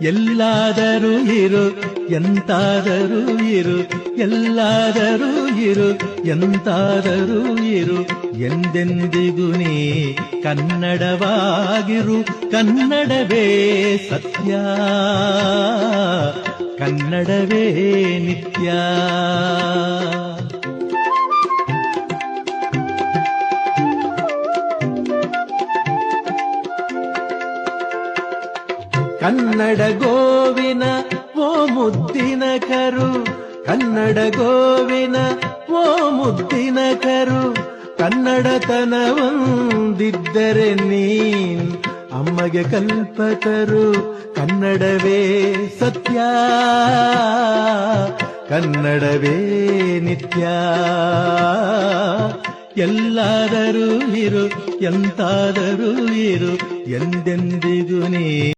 ಎಲ್ಲಾದರೂ ಇರು ಎಂತಾದರೂ ಇರು, ಎಲ್ಲಾದರೂ ಇರು ಎಂತಾದರೂ ಇರು, ಎಂದೆಂದಿಗೂ ನೀ ಕನ್ನಡವಾಗಿರು. ಕನ್ನಡವೇ ಸತ್ಯ, ಕನ್ನಡವೇ ನಿತ್ಯ. ಕನ್ನಡ ಗೋವಿನ ಓ ಮುದ್ದಿನ ಕರು, ಕನ್ನಡ ಗೋವಿನ ಓ ಮುದ್ದಿನ ಕರು, ಕನ್ನಡತನವೊಂದಿದ್ದರೆ ನೀನ್ ಅಮ್ಮಗೆ ಕಲ್ಪತರು. ಕನ್ನಡವೇ ಸತ್ಯ, ಕನ್ನಡವೇ ನಿತ್ಯ. ಎಲ್ಲಾದರೂ ಇರು ಎಂತಾದರೂ ಇರು, ಎಂದೆಂದಿಗೂ ನೀ